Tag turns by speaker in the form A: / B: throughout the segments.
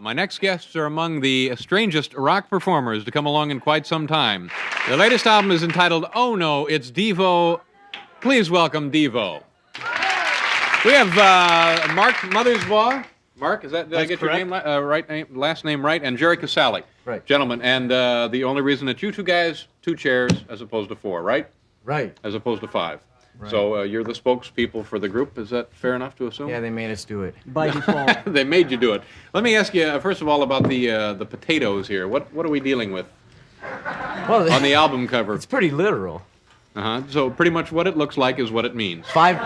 A: My next guests are among the strangest rock performers to come along in quite some time. Their latest album is entitled Oh No, It's DEVO. Please welcome DEVO. We have Mark Mothersbaugh. Mark, did I get
B: correct.
A: your name last name right? And Jerry Casale.
B: Right.
A: Gentlemen, and the only reason that you two guys, 2 chairs as opposed to 4, right?
B: Right.
A: As opposed to 5.
B: Right.
A: So you're the spokespeople for the group. Is that fair enough to assume?
B: Yeah, they made us do it.
C: By default.
A: They made you do it. Let me ask you, first of all, about the potatoes here. What are we dealing with
B: Well,
A: on the album cover?
B: it's pretty literal.
A: So pretty much what it looks like is what it means.
B: Five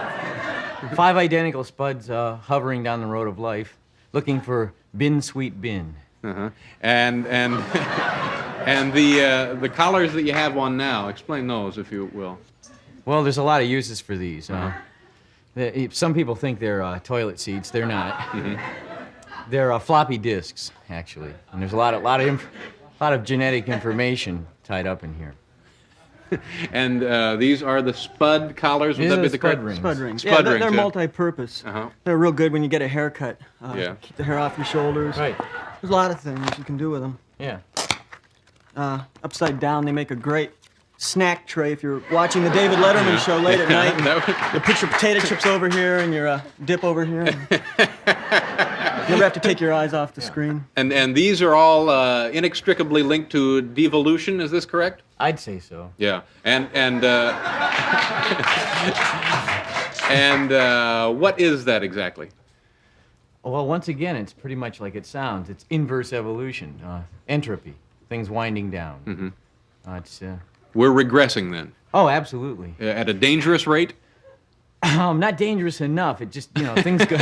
B: identical spuds hovering down the road of life, looking for bin sweet bin.
A: And and the collars that you have on now, explain those if you will.
B: Well, there's a lot of uses for these. Some people think they're toilet seats. They're not. They're floppy disks, actually, and there's a lot of genetic information tied up in here.
A: And these are the spud collars. Would
B: These
A: that
B: are
A: be
B: the
A: the
B: spud
A: correct?
B: rings.
C: Spud rings.
A: Spud
C: Yeah,
A: rings,
C: they're
A: yeah.
C: multi-purpose. They're real good when you get a haircut.
A: Yeah.
C: Keep the hair off your shoulders.
B: Right.
C: There's a lot of things you can do with them.
B: Yeah.
C: Upside down, they make a great snack tray if you're watching the David Letterman show late at night. You put your potato chips over here and your dip over here. You never have to take your eyes off the screen.
A: And these are all inextricably linked to devolution. Is this correct?
B: I'd say so.
A: Yeah. And what is that exactly?
B: Well, once again, it's pretty much like it sounds. It's inverse evolution, entropy, things winding down.
A: We're regressing then.
B: Oh, absolutely.
A: At a dangerous rate?
B: Not dangerous enough. It just, things go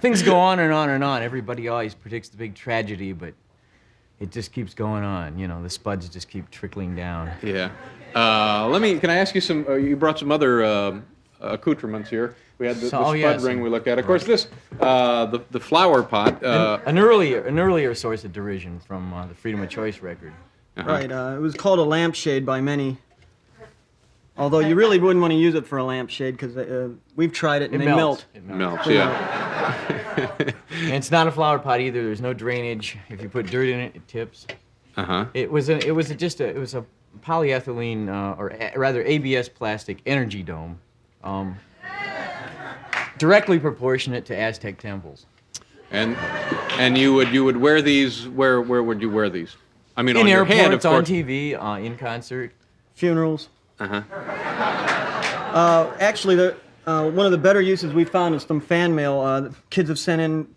B: things go on and on and on. Everybody always predicts the big tragedy, but it just keeps going on. The spuds just keep trickling down.
A: Yeah. Can I ask you some, you brought some other accoutrements here. We had the spud ring we looked at. Of course, this, the flower pot.
B: An earlier source of derision from the Freedom of Choice record.
C: Right. It was called a lampshade by many. Although you really wouldn't want to use it for a lampshade because we've tried it and they melt.
B: It
A: melts, yeah.
B: And it's not a flower pot either. There's no drainage. If you put dirt in it, it tips. It was a polyethylene or rather ABS plastic energy dome, directly proportionate to Aztec temples.
A: And you would wear these. Where would you wear these? I mean,
B: in
A: on your
B: airports,
A: head, of course.
B: on TV, in concert.
C: Funerals. Actually, one of the better uses we found is from fan mail. Kids have sent in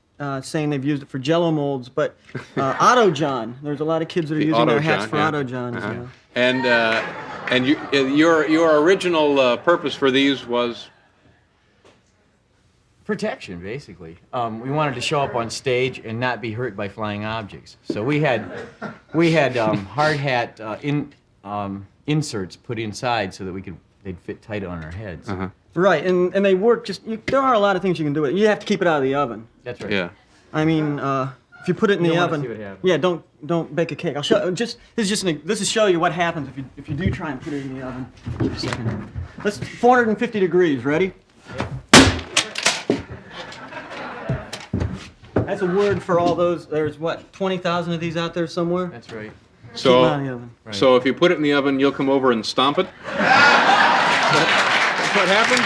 C: saying they've used it for Jello molds, but Otto John. There's a lot of kids that are using their hats for Otto Johns.
A: And your original purpose for these was
B: Protection, basically. We wanted to show up on stage and not be hurt by flying objects. So we had hard hat inserts put inside so that they'd fit tight on our heads.
C: Right, and they work. There are a lot of things you can do with it. You have to keep it out of the oven.
B: That's right.
A: Yeah.
C: I mean, if you put it in the oven,
B: see what happens.
C: yeah, don't bake a cake. I'll show. This is show you what happens if you do try and put it in the oven. Just a second. Let's 450 degrees. Ready? That's a word for all those. There's what, 20,000 of these out there somewhere.
B: That's right.
C: Keep 'em out of the oven.
B: Right.
A: So if you put it in the oven, you'll come over and stomp it. That's what happens.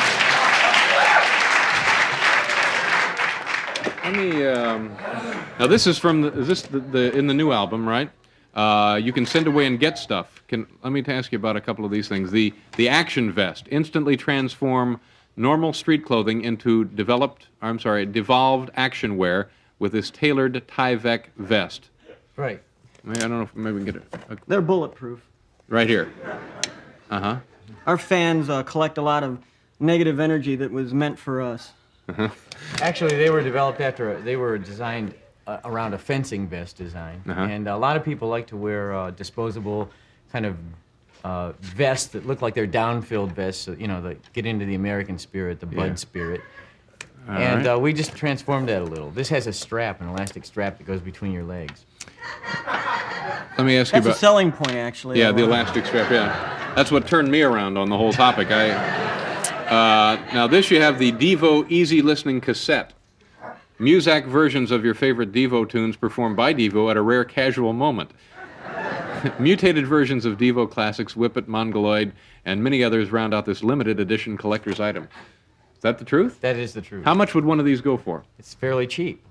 A: Let me. Now this is from is this in the new album, right? You can send away and get stuff. Let me ask you about a couple of these things. The action vest instantly transform normal street clothing into devolved action wear with this tailored Tyvek vest.
B: Right.
A: I don't know if maybe we can get it
C: They're bulletproof.
A: right here.
C: Our fans collect a lot of negative energy that was meant for us.
B: Actually, they were designed around a fencing vest design. And a lot of people like to wear disposable kind of vests that look like they're down-filled vests, so, that get into the American spirit, the Bud spirit. And we just transformed that a little. This has a strap, an elastic strap that goes between your legs.
A: Let me ask you
C: That's a
A: about
C: selling point, actually.
A: the elastic strap. Yeah, that's what turned me around on the whole topic. Now this you have the DEVO Easy Listening cassette. Muzak versions of your favorite DEVO tunes performed by DEVO at a rare casual moment. Mutated versions of DEVO classics, Whip It, Mongoloid, and many others round out this limited edition collector's item. Is that the truth?
B: That is the truth.
A: How much would one of these go for?
B: It's fairly cheap.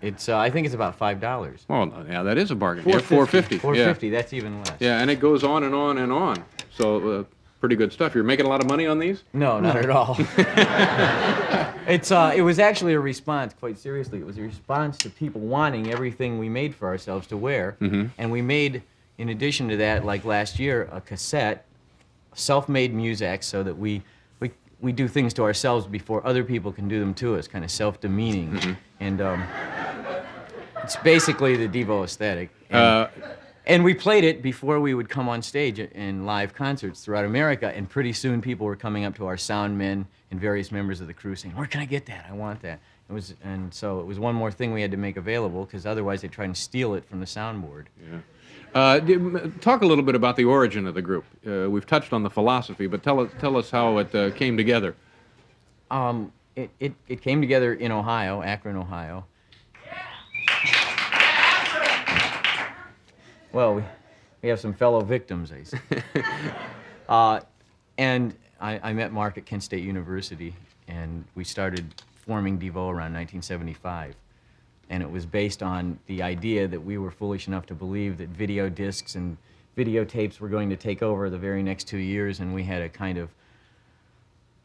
B: It's I think it's about $5.
A: Well, yeah, that is a bargain.
B: $4.50.
A: $4.50.
B: $4.50.
A: Yeah.
B: That's even less.
A: Yeah, and it goes on and on and on. So, pretty good stuff. You're making a lot of money on these?
B: No, not at all. It was actually a response, quite seriously. It was a response to people wanting everything we made for ourselves to wear.
A: Mm-hmm.
B: And we made, in addition to that, like last year, a cassette, self-made Muzak, so that we do things to ourselves before other people can do them to us, kind of self-demeaning.
A: Mm-hmm.
B: And it's basically the DEVO aesthetic. And we played it before we would come on stage in live concerts throughout America, and pretty soon people were coming up to our sound men and various members of the crew saying, "Where can I get that? I want that." So it was one more thing we had to make available, because otherwise they'd try and steal it from the soundboard.
A: Yeah. Talk a little bit about the origin of the group. We've touched on the philosophy, but tell us how it came together.
B: It came together in Ohio, Akron, Ohio. Well, we have some fellow victims, I see. And I met Mark at Kent State University, and we started forming DEVO around 1975. And it was based on the idea that we were foolish enough to believe that video discs and videotapes were going to take over the very next 2 years, and we had a kind of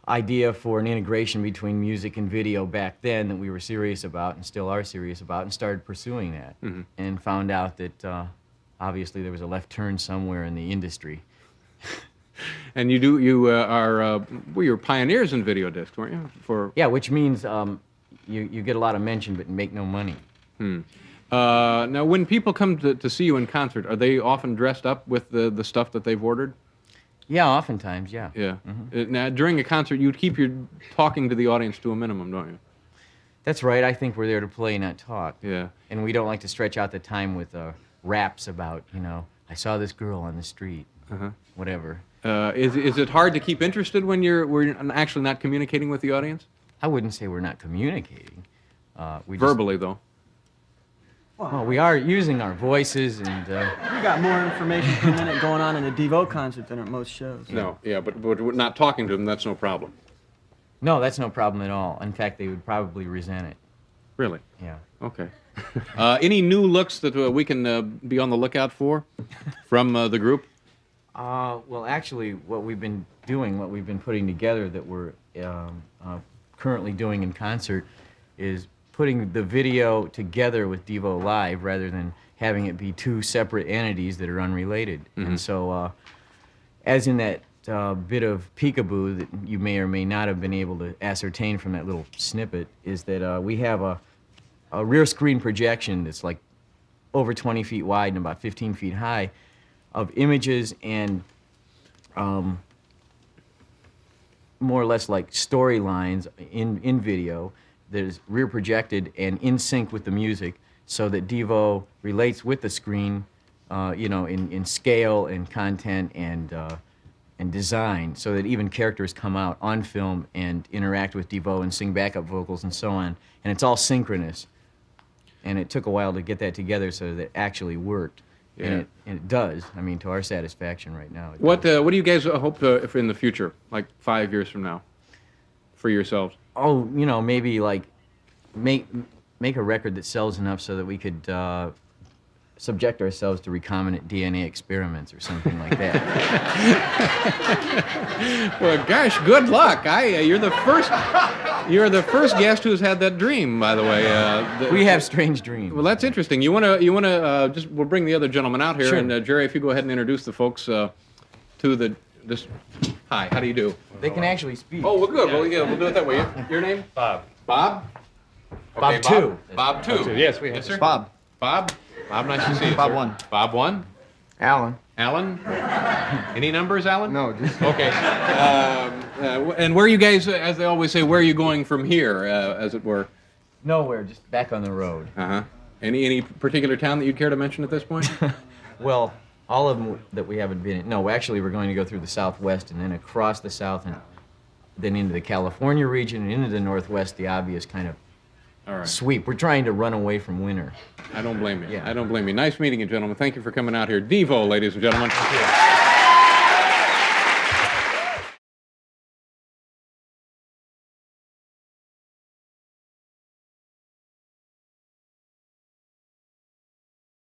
B: idea for an integration between music and video back then that we were serious about and still are serious about, and started pursuing that.
A: Mm-hmm.
B: And found out that obviously there was a left turn somewhere in the industry.
A: And you were pioneers in video discs, weren't you?
B: Yeah, which means you get a lot of mention but make no money.
A: Now, when people come to see you in concert, are they often dressed up with the stuff that they've ordered?
B: Yeah, oftentimes, yeah.
A: Yeah.
B: Mm-hmm.
A: Now, during a concert, you keep your talking to the audience to a minimum, don't you?
B: That's right. I think we're there to play, not talk.
A: Yeah.
B: And we don't like to stretch out the time with raps about, I saw this girl on the street, whatever.
A: Is it hard to keep interested when we're actually not communicating with the audience?
B: I wouldn't say we're not communicating.
A: Verbally, though.
B: Well, we are using our voices, and
C: We got more information per minute going on in a DEVO concert than at most shows.
A: No, yeah, but we're not talking to them, that's no problem.
B: no, that's no problem at all. In fact, they would probably resent it.
A: Really?
B: Yeah.
A: Okay. Any new looks that we can be on the lookout for from the group?
B: Well, actually, what we've been putting together that we're currently doing in concert is putting the video together with DEVO Live rather than having it be two separate entities that are unrelated.
A: Mm-hmm.
B: And so, as in that bit of peekaboo that you may or may not have been able to ascertain from that little snippet, is that we have a rear screen projection that's like over 20 feet wide and about 15 feet high of images and more or less like storylines in video that is rear projected and in sync with the music, so that DEVO relates with the screen, in scale and content and design, so that even characters come out on film and interact with DEVO and sing backup vocals and so on, and it's all synchronous. And it took a while to get that together so that it actually worked.
A: Yeah.
B: And it does. I mean, to our satisfaction right now.
A: What do you guys hope for in the future, like 5 years from now, for yourselves?
B: Oh, maybe like make a record that sells enough so that we could subject ourselves to recombinant DNA experiments or something like that.
A: Well, gosh, good luck. You're the first guest who's had that dream, by the way.
B: We have strange dreams.
A: Well, that's interesting. You wanna we'll bring the other gentleman out here,
B: Sure.
A: and Jerry, if you go ahead and introduce the folks to this. Hi, how do you do?
B: They can actually speak.
A: Oh, well, good. Well, yeah, we'll do it that way. Your name?
D: Bob.
A: Bob.
B: Bob two.
A: Bob two.
D: Yes, we have.
A: Yes, sir.
C: Bob.
A: Bob, nice to see you.
C: Bob
A: sir.
C: one.
A: Bob one.
C: Alan.
A: Alan. Any numbers, Alan?
C: No, just...
A: Okay. And where are you guys, as they always say, where are you going from here, as it were?
B: Nowhere, just back on the road.
A: Uh-huh. Any particular town that you'd care to mention at this point?
B: Well, all of them that we haven't been in. No, actually, we're going to go through the Southwest and then across the South and then into the California region and into the Northwest, the obvious kind of
A: All right.
B: sweep. We're trying to run away from winter.
A: I don't blame you.
B: Yeah.
A: I don't blame you. Nice meeting you, gentlemen. Thank you for coming out here. DEVO, ladies and gentlemen.
B: Thank you.